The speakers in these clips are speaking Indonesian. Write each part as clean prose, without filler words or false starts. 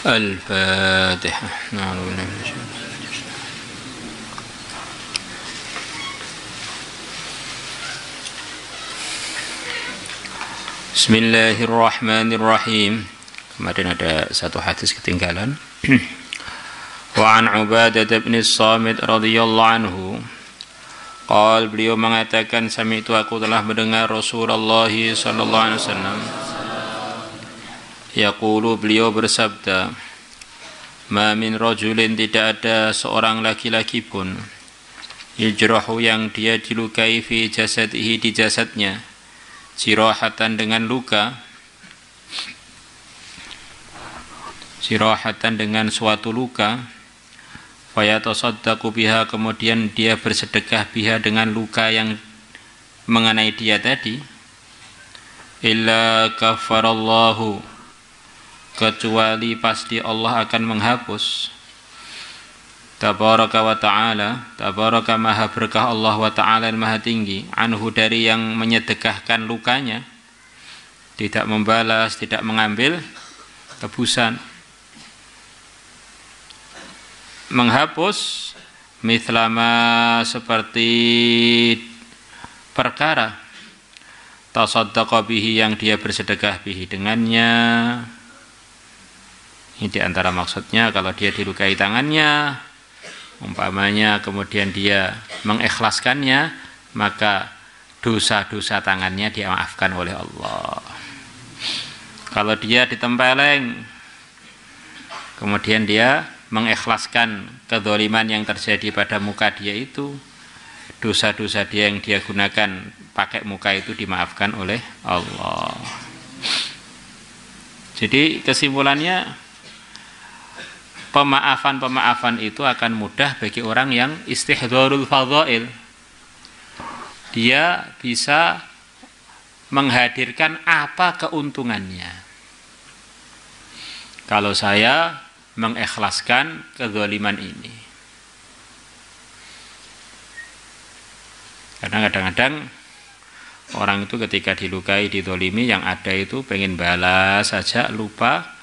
الفاتحة. Bismillahirrahmanirrahim. Kemarin ada satu hadis ketinggalan. Wa an Ubadah bin Samit radhiyallahu anhu. Qal, beliau mengatakan, sami'tu, aku telah mendengar Rasulullah sallallahu alaihi wasallam yaqulu, beliau bersabda, ma min rajulin, tidak ada seorang laki-laki pun, yujrahu, yang dia dilukai, fi jasadihi, di jasadnya, jirahatan, dengan luka, jirahatan, dengan suatu luka, fayatasaddaqu biha, kemudian dia bersedekah, biha, dengan luka yang mengenai dia tadi, illa kafarallahu, kecuali pasti Allah akan menghapus, tabaraka wa ta'ala, tabaraka, maha berkah Allah, wa ta'ala, maha tinggi, anhu, dari yang menyedekahkan lukanya, tidak membalas, tidak mengambil tebusan, menghapus, mithlama, seperti perkara, tasaddaqa bihi, yang dia bersedekah, bihi, dengannya. Ini diantara maksudnya, kalau dia dilukai tangannya, umpamanya, kemudian dia mengikhlaskannya, maka dosa-dosa tangannya dimaafkan oleh Allah. Kalau dia ditempeleng, kemudian dia mengikhlaskan kezaliman yang terjadi pada muka dia itu, dosa-dosa dia yang dia gunakan pakai muka itu dimaafkan oleh Allah. Jadi kesimpulannya, pemaafan itu akan mudah bagi orang yang istihdharul fadhail. Dia bisa menghadirkan apa keuntungannya kalau saya mengikhlaskan kezaliman ini. Karena kadang-kadang orang itu ketika dilukai, dizalimi, yang ada itu pengen balas saja, lupa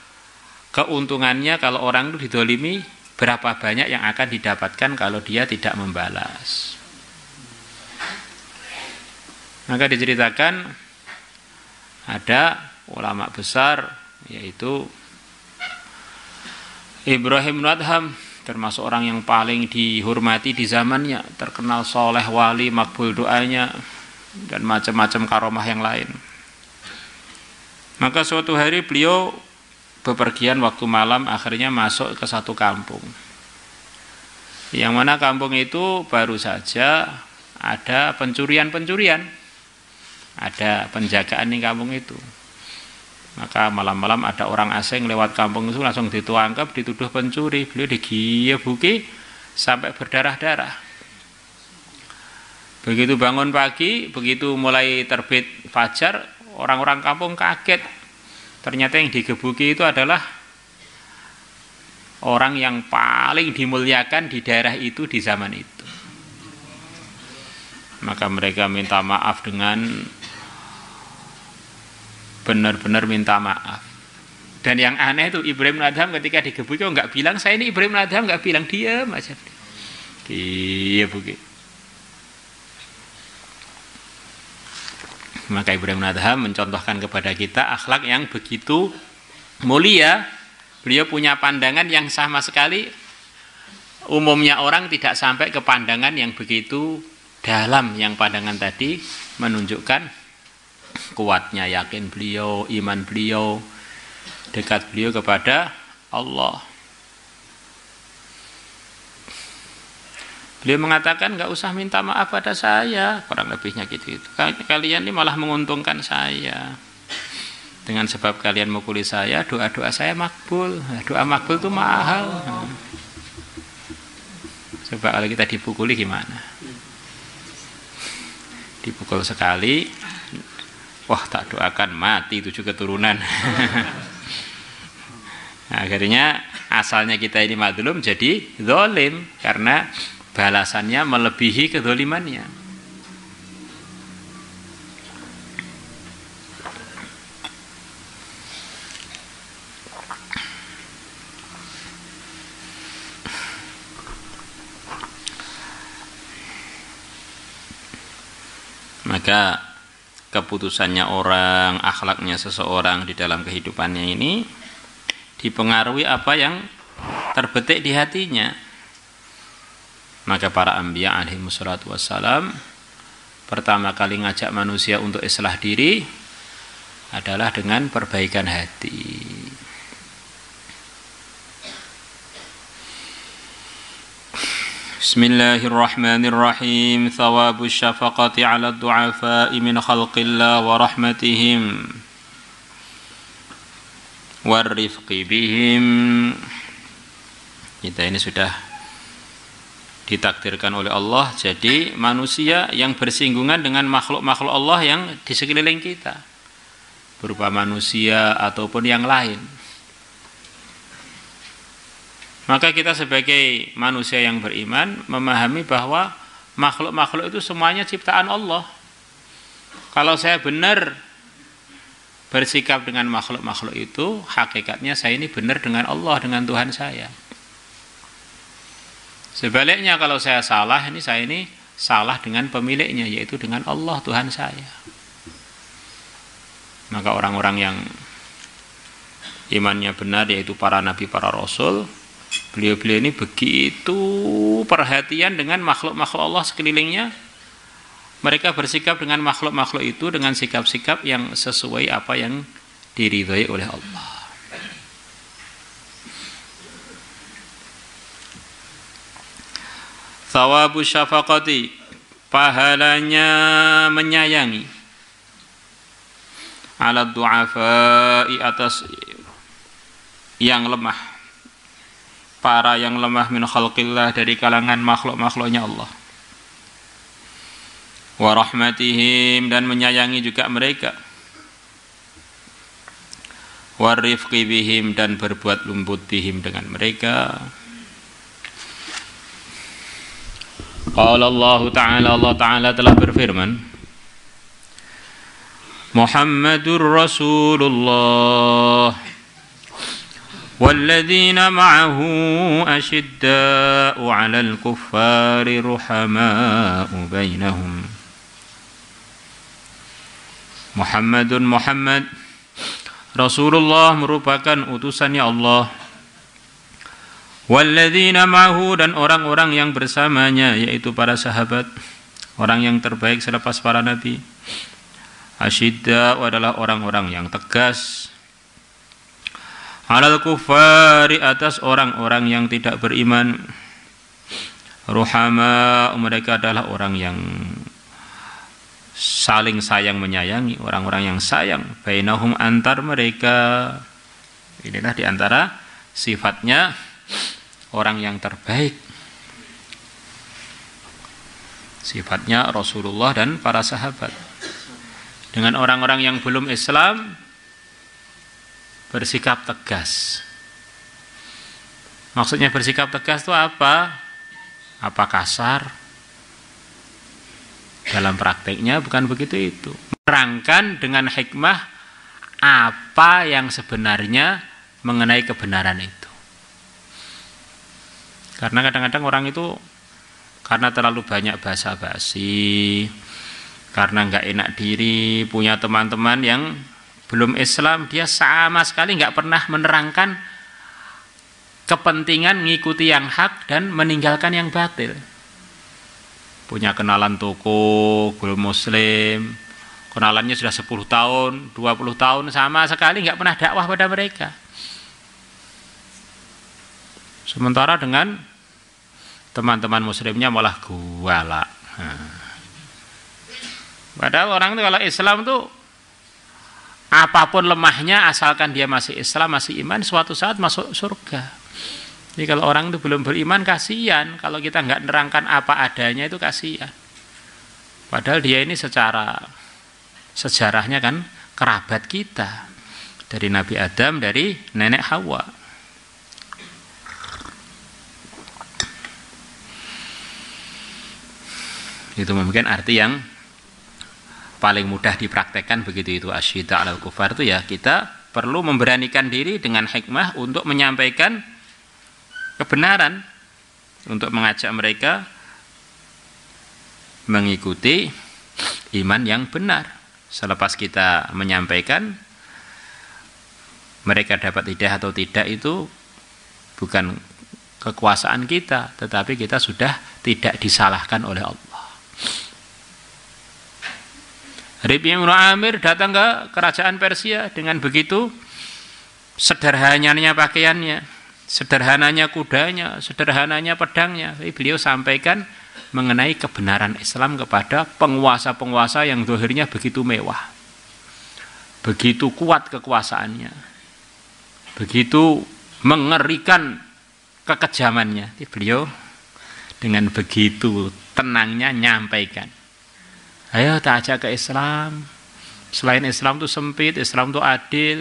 keuntungannya kalau orang itu dizalimi, berapa banyak yang akan didapatkan kalau dia tidak membalas. Maka diceritakan ada ulama besar, yaitu Ibrahim bin Adham, termasuk orang yang paling dihormati di zamannya, terkenal soleh, wali, makbul doanya, dan macam-macam karomah yang lain. Maka suatu hari beliau bepergian waktu malam, akhirnya masuk ke satu kampung, yang mana kampung itu baru saja ada pencurian, ada penjagaan di kampung itu. Maka malam-malam ada orang asing lewat kampung itu, langsung ditangkap, dituduh pencuri. Beliau digebuki sampai berdarah-darah. Begitu bangun pagi, begitu mulai terbit fajar, orang-orang kampung kaget. Ternyata yang digebuki itu adalah orang yang paling dimuliakan di daerah itu di zaman itu. Maka mereka minta maaf dengan benar-benar minta maaf. Dan yang aneh itu, Ibrahim bin Adham ketika digebuki nggak bilang saya ini Ibrahim bin Adham, nggak bilang, diam aja. Digebuki. Maka Ibrahim bin Adham mencontohkan kepada kita akhlak yang begitu mulia. Beliau punya pandangan yang sama sekali umumnya orang tidak sampai ke pandangan yang begitu dalam. Yang pandangan tadi menunjukkan kuatnya yakin beliau, iman beliau, dekat beliau kepada Allah. Beliau mengatakan, nggak usah minta maaf pada saya, kurang lebihnya gitu. Kalian ini malah menguntungkan saya. Dengan sebab kalian mukuli saya, doa-doa saya makbul. Doa makbul itu mahal. Coba kalau kita dipukuli gimana? Dipukul sekali, wah, tak doakan mati 7 keturunan. Nah, akhirnya asalnya kita ini mazlum jadi zalim karena balasannya melebihi kezalimannya. Maka keputusannya orang, akhlaknya seseorang di dalam kehidupannya ini dipengaruhi apa yang terbetik di hatinya. Maka para anbiya alaihi wassalatu wassalam pertama kali ngajak manusia untuk islah diri adalah dengan perbaikan hati. Bismillahirrahmanirrahim. Thawabus syafaqati 'ala ad-du'afa'i min khalqillah wa rahmatihim warifqi bihim. Kita ini sudah ditakdirkan oleh Allah jadi manusia yang bersinggungan dengan makhluk-makhluk Allah yang di sekeliling kita, berupa manusia ataupun yang lain. Maka kita sebagai manusia yang beriman memahami bahwa makhluk-makhluk itu semuanya ciptaan Allah. Kalau saya benar bersikap dengan makhluk-makhluk itu, hakikatnya saya ini benar dengan Allah, dengan Tuhan saya. Sebaliknya kalau saya salah, saya ini salah dengan pemiliknya, yaitu dengan Allah, Tuhan saya. Maka orang-orang yang imannya benar, yaitu para nabi, para rasul, beliau-beliau ini begitu perhatian dengan makhluk-makhluk Allah sekelilingnya. Mereka bersikap dengan makhluk-makhluk itu dengan sikap-sikap yang sesuai apa yang diridhai oleh Allah. Thawabu syafaqati, pahalanya menyayangi, ala du'afai, atas yang lemah, para yang lemah min khalqillah, dari kalangan makhluk-makhluknya Allah. Wa rahmatihim, dan menyayangi juga mereka. Wa rifqi bihim, dan berbuat lembut bihim, dengan mereka. Qala Allah Ta'ala, Allah Ta'ala telah berfirman, Muhammadur Rasulullah وَالَّذِينَ مَعَهُ أَشِدَّاءُ عَلَى الْكُفَّارِ رُحَمَاءُ بَيْنَهُمْ. Muhammad Rasulullah merupakan utusannya Allah. وَالَّذِينَ مَعَهُ, dan orang-orang yang bersamanya, yaitu para sahabat, orang yang terbaik selepas para nabi. Asyidda'u adalah orang-orang yang tegas, alal kufari, atas orang-orang yang tidak beriman. Ruhama, mereka adalah orang yang saling sayang menyayangi, orang-orang yang sayang. Bainahum, antar mereka. Inilah diantara sifatnya orang yang terbaik, sifatnya Rasulullah dan para sahabat. Dengan orang-orang yang belum Islam bersikap tegas. Maksudnya bersikap tegas itu apa? Apa kasar? Dalam prakteknya bukan begitu itu. Menerangkan dengan hikmah apa yang sebenarnya mengenai kebenaran itu. Karena kadang-kadang orang itu karena terlalu banyak basa-basi, karena nggak enak diri, punya teman-teman yang belum Islam, dia sama sekali nggak pernah menerangkan kepentingan mengikuti yang hak dan meninggalkan yang batil. Punya kenalan toko, belum Muslim, kenalannya sudah 10 tahun, 20 tahun, sama sekali nggak pernah dakwah pada mereka. Sementara dengan teman-teman Muslimnya malah galak. Padahal orang itu kalau Islam tuh apapun lemahnya, asalkan dia masih Islam, masih iman, suatu saat masuk surga. Jadi kalau orang itu belum beriman, kasihan. Kalau kita nggak nerangkan apa adanya, itu kasihan. Padahal dia ini secara sejarahnya kan kerabat kita, dari Nabi Adam, dari nenek Hawa. Itu mungkin arti yang paling mudah dipraktekkan begitu itu. Asyidda 'alal kufar itu ya, kita perlu memberanikan diri dengan hikmah untuk menyampaikan kebenaran, untuk mengajak mereka mengikuti iman yang benar. Selepas kita menyampaikan, mereka dapat hidayah atau tidak itu bukan kekuasaan kita, tetapi kita sudah tidak disalahkan oleh Allah. Rabi' bin Amir datang ke kerajaan Persia dengan begitu sederhananya pakaiannya, sederhananya kudanya, sederhananya pedangnya. Tapi beliau sampaikan mengenai kebenaran Islam kepada penguasa-penguasa yang zahirnya begitu mewah, begitu kuat kekuasaannya, begitu mengerikan kekejamannya. Beliau dengan begitu tenangnya nyampaikan, ayo tak ajak ke Islam. Selain Islam itu sempit, Islam itu adil.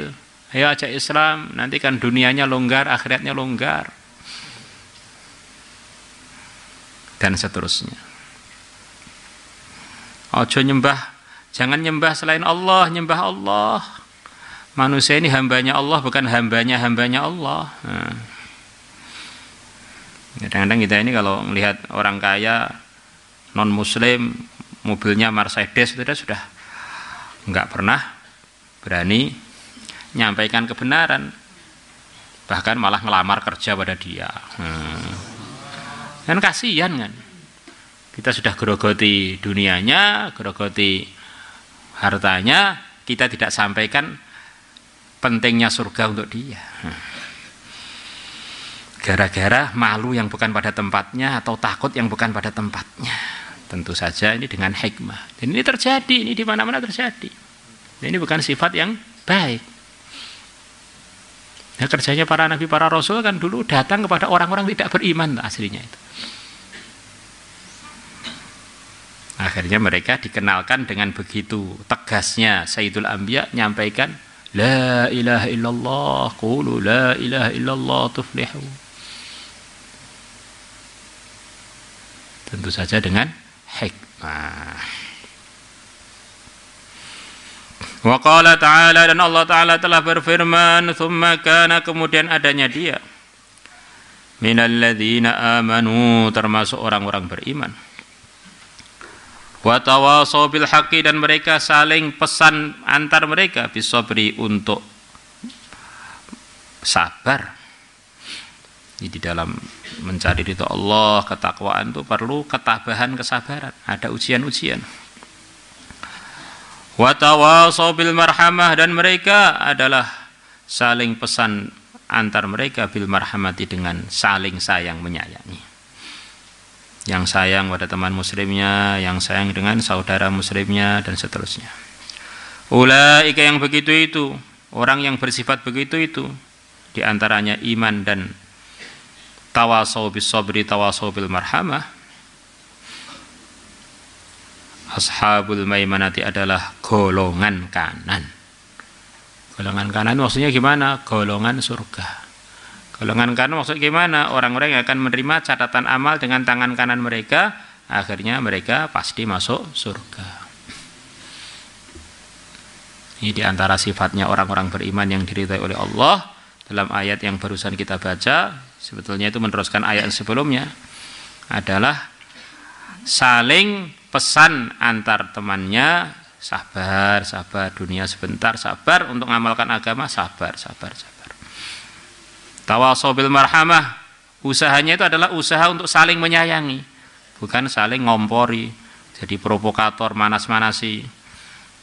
Ayo ajak Islam, nanti kan dunianya longgar, akhiratnya longgar. Dan seterusnya. Ojo nyembah, jangan nyembah selain Allah, nyembah Allah. Manusia ini hambanya Allah, bukan hambanya Allah. Nah. Kadang-kadang kita ini kalau melihat orang kaya non muslim mobilnya Mercedes, itu sudah nggak pernah berani nyampaikan kebenaran, bahkan malah ngelamar kerja pada dia. Kan kasihan kan, kita sudah gerogoti dunianya, gerogoti hartanya, kita tidak sampaikan pentingnya surga untuk dia. Gara-gara malu yang bukan pada tempatnya atau takut yang bukan pada tempatnya. Tentu saja ini dengan hikmah. Dan ini terjadi, ini di mana-mana terjadi. Dan ini bukan sifat yang baik. Nah, kerjanya para nabi, para rasul kan dulu datang kepada orang-orang tidak beriman aslinya itu. Akhirnya mereka dikenalkan dengan begitu tegasnya Sayyidul Anbiya nyampaikan la ilaha illallah, qulu la ilaha illallah tuflihu. Tentu saja dengan hikmah. Wa qala ta'ala, dan Allah Ta'ala telah berfirman, tsumma kana, kemudian adanya dia, minal ladzina amanu, termasuk orang-orang beriman, wa tawasaw bil haqqi, dan mereka saling pesan antar mereka, bisabri, untuk sabar. Jadi di dalam mencari ridha Allah, ketakwaan itu perlu ketabahan, kesabaran, ada ujian-ujian. Wa tawasaw bil marhamah, dan mereka adalah saling pesan antar mereka bil marhamati, dengan saling sayang menyayangi. Yang sayang pada teman muslimnya, yang sayang dengan saudara muslimnya, dan seterusnya. Ulaika, yang begitu itu, orang yang bersifat begitu itu, di antaranya iman dan tawasaw bis sabri, tawasaw bil marhamah. Ashabul maimanati adalah golongan kanan. Golongan kanan maksudnya gimana? Golongan surga. Golongan kanan maksudnya gimana? Orang-orang yang akan menerima catatan amal dengan tangan kanan mereka, akhirnya mereka pasti masuk surga. Ini diantara sifatnya orang-orang beriman yang diridhai oleh Allah. Dalam ayat yang barusan kita baca, sebetulnya itu meneruskan ayat sebelumnya, adalah saling pesan antar temannya, sabar, sabar, dunia sebentar, sabar, untuk mengamalkan agama, sabar, sabar, sabar. Tawasaw bil marhamah, usahanya itu adalah usaha untuk saling menyayangi, bukan saling ngompori, jadi provokator, manas-manasi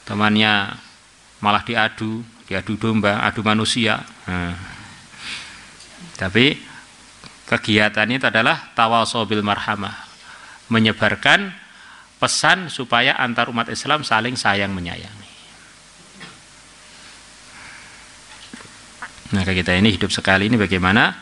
temannya, malah diadu domba, adu manusia. Tapi kegiatan itu adalah tawasaw bil marhamah, menyebarkan pesan supaya antar umat Islam saling sayang menyayangi. Nah, kita ini hidup sekali ini bagaimana?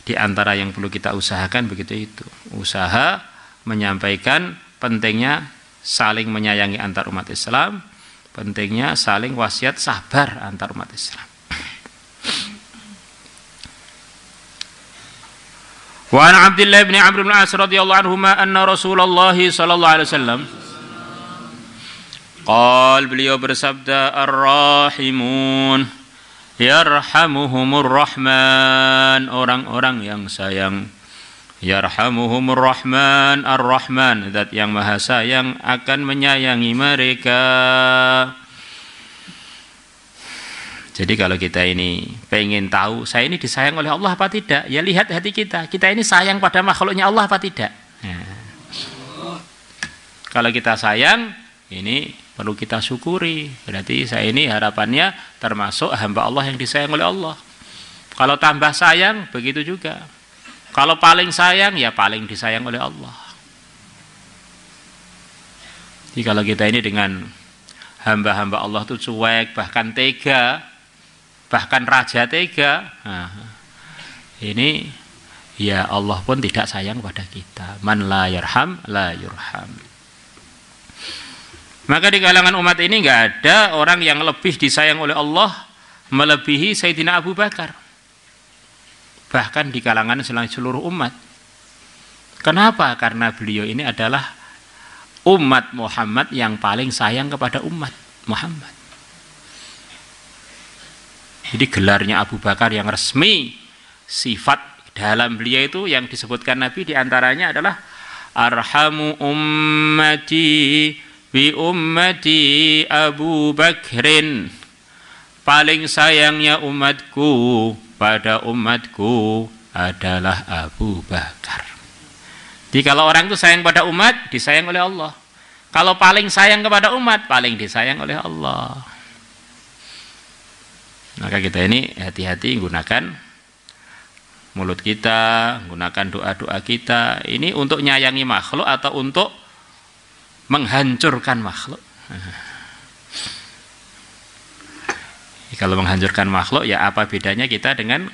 Di antara yang perlu kita usahakan begitu itu. Usaha menyampaikan pentingnya saling menyayangi antar umat Islam, pentingnya saling wasiat sabar antar umat Islam. Wa an Abdullah bin Amr bin As radhiyallahu anhuma anna Rasulullah sallallahu alaihi wasallam beliau bersabda, ar-rahimun yarhamuhumur rahman, orang-orang yang sayang Yarhamuhumur Rahman Ar-Rahman, zat yang maha sayang akan menyayangi mereka. Jadi kalau kita ini pengen tahu saya ini disayang oleh Allah apa tidak, ya lihat hati kita. Kita ini sayang pada makhluknya Allah apa tidak. Kalau kita sayang, ini perlu kita syukuri. Berarti saya ini harapannya termasuk hamba Allah yang disayang oleh Allah. Kalau tambah sayang, begitu juga. Kalau paling sayang, ya paling disayang oleh Allah. Jadi kalau kita ini dengan hamba-hamba Allah itu cuek, bahkan tega, bahkan raja tega, ini ya Allah pun tidak sayang pada kita. Man la yarham la yurham. Maka di kalangan umat ini nggak ada orang yang lebih disayang oleh Allah melebihi Sayyidina Abu Bakar. Bahkan di kalangan seluruh umat. Kenapa? Karena beliau ini adalah umat Muhammad yang paling sayang kepada umat Muhammad. Jadi gelarnya Abu Bakar yang resmi, sifat dalam beliau itu yang disebutkan Nabi diantaranya adalah arhamu ummati bi ummati Abu Bakrin. Paling sayangnya umatku pada umatku adalah Abu Bakar. Jadi kalau orang itu sayang pada umat, disayang oleh Allah. Kalau paling sayang kepada umat, paling disayang oleh Allah. Maka kita ini hati-hati gunakan mulut kita, gunakan doa-doa kita. Ini untuk nyayangi makhluk atau untuk menghancurkan makhluk. Kalau menghancurkan makhluk, ya apa bedanya kita dengan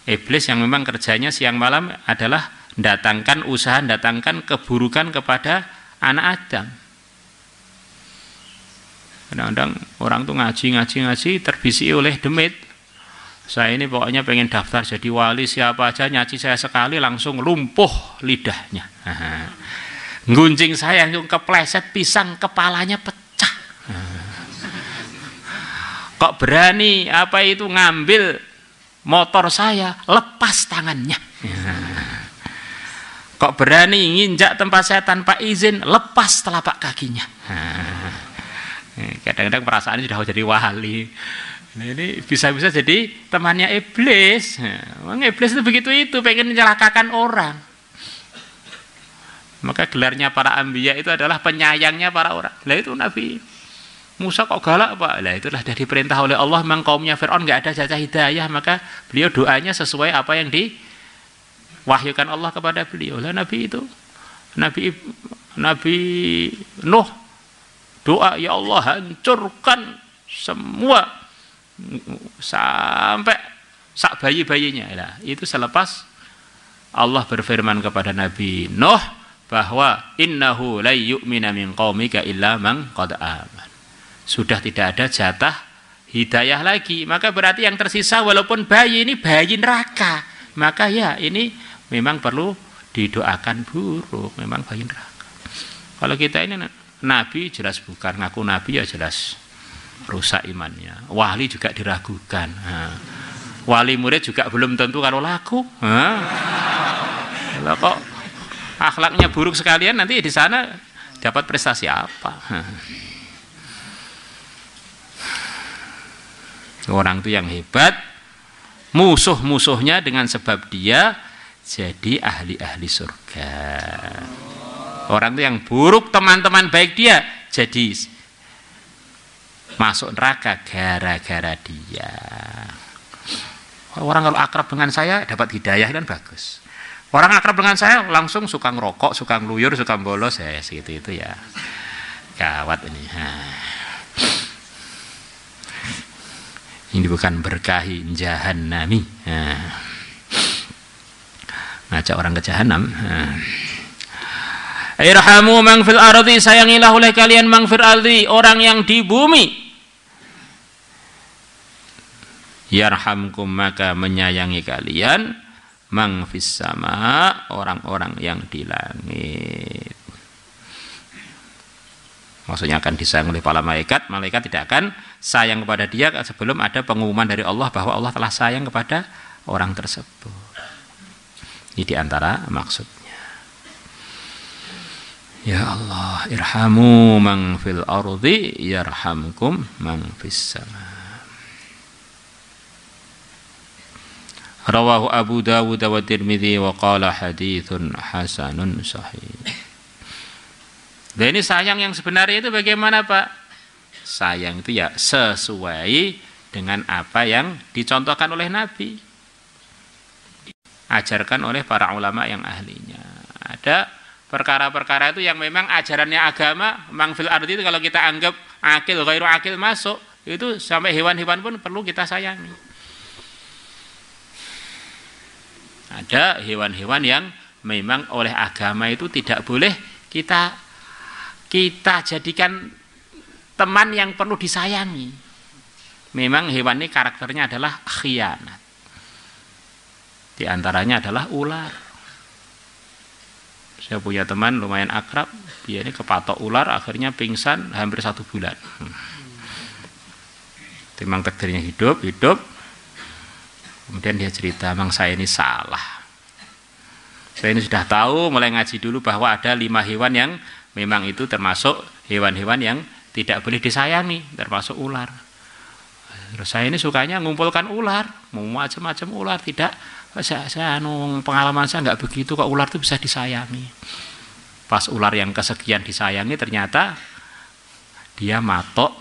iblis yang memang kerjanya siang malam adalah datangkan usaha, datangkan keburukan kepada anak Adam. Kadang-kadang orang tuh ngaji terbisi oleh demit. Saya ini pokoknya pengen daftar jadi wali, siapa aja nyaci saya sekali langsung lumpuh lidahnya. Gunjing saya yang kepleset pisang kepalanya pecah. Kok berani apa itu ngambil motor saya, lepas tangannya. Kok berani nginjak tempat saya tanpa izin, lepas telapak kakinya. Kadang-kadang perasaan sudah jadi wali. Nah, ini bisa-bisa jadi temannya iblis. Iblis itu begitu itu, pengen mencelakakan orang. Maka gelarnya para anbiya itu adalah penyayangnya para orang. Lah itu Nabi Musa kok galak Pak? Lah itulah sudah diperintah oleh Allah, memang kaumnya Fir'aun nggak ada jatah hidayah, maka beliau doanya sesuai apa yang diwahyukan Allah kepada beliau. Lah Nabi itu, Nabi Nuh doa, ya Allah hancurkan semua sampai sak bayi-bayinya. Lah itu selepas Allah berfirman kepada Nabi Nuh bahwa innahu la yu'mina min qaumika illa man qad aman. Sudah tidak ada jatah hidayah lagi, maka berarti yang tersisa walaupun bayi ini bayi neraka, maka ya ini memang perlu didoakan buruk, memang bayi neraka. Kalau kita ini nabi jelas bukan, ngaku nabi ya jelas rusak imannya. Wali juga diragukan. Wali murid juga belum tentu kalau laku. Kalau kok akhlaknya buruk sekalian, nanti di sana dapat prestasi apa? Orang itu yang hebat, musuh-musuhnya dengan sebab dia jadi ahli-ahli surga. Orang itu yang buruk, teman-teman baik dia jadi masuk neraka gara-gara dia. Orang kalau akrab dengan saya dapat hidayah kan bagus. Orang akrab dengan saya langsung suka ngerokok, suka ngeluyur, suka bolos, ya segitu itu ya. Gawat ini. Ini bukan berkahi jahannami. Ngajak orang ke jahanam. Irhamu man fil ardi, sayangilah oleh kalian man fil ardi, orang yang di bumi. Yarhamkum, maka menyayangi kalian man fis sama, orang-orang yang di langit. Maksudnya akan disayang oleh para malaikat. Malaikat tidak akan sayang kepada dia sebelum ada pengumuman dari Allah bahwa Allah telah sayang kepada orang tersebut. Ini diantara maksudnya. Ya Allah, irhamu man fil ardi yarhamkum man fis sama. Rawahu Abu Dawud wa Tirmidzi wa qala haditsun hasanun sahih. Nah, ini sayang yang sebenarnya itu bagaimana, Pak? Sayang itu ya sesuai dengan apa yang dicontohkan oleh Nabi, ajarkan oleh para ulama yang ahlinya. Ada perkara-perkara itu yang memang ajarannya agama, mang fil ardi itu kalau kita anggap akil ghairu akil masuk, itu sampai hewan-hewan pun perlu kita sayangi. Ada hewan-hewan yang memang oleh agama itu tidak boleh kita jadikan teman yang perlu disayangi. Memang hewan ini karakternya adalah khianat. Di antaranya adalah ular. Saya punya teman lumayan akrab, dia ini kepatok ular, akhirnya pingsan hampir 1 bulan. Memang takdirnya hidup. Kemudian dia cerita, "Mang saya ini salah. Saya ini sudah tahu mulai ngaji dulu bahwa ada 5 hewan yang memang itu termasuk hewan-hewan yang tidak boleh disayangi, termasuk ular. Terus saya ini sukanya ngumpulkan ular, mau macam-macam ular, tidak. Saya pengalaman saya nggak begitu, kok ular itu bisa disayangi. Pas ular yang kesekian disayangi ternyata dia matok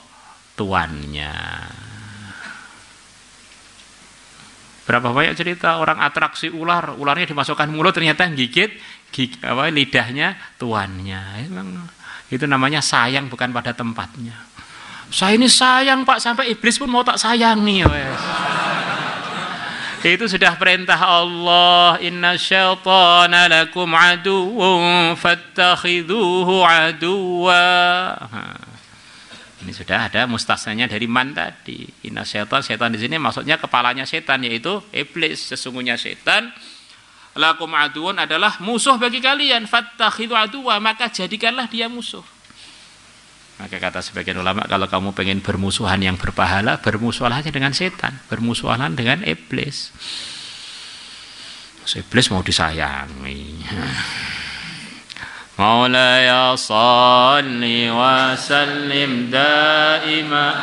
tuannya." Berapa banyak cerita orang atraksi ular, ularnya dimasukkan mulut ternyata gigit lidahnya tuannya. Memang itu namanya sayang bukan pada tempatnya. Saya ini sayang Pak, sampai iblis pun mau tak sayangi. Itu sudah perintah Allah, inna syaitana lakum aduwwun fattakhidhuhu aduwwa. Ini sudah ada mustasnanya dari man tadi. Inna syaitan di sini maksudnya kepalanya setan, yaitu iblis. Sesungguhnya setan lakum aduwwun adalah musuh bagi kalian, fattakhidhu aduwwa, maka jadikanlah dia musuh. Maka kata sebagian ulama, kalau kamu pengen bermusuhan yang berpahala, bermusuhannya dengan setan, bermusuhan dengan iblis. Iblis mau disayangi. Maulaya salli wa sallim daima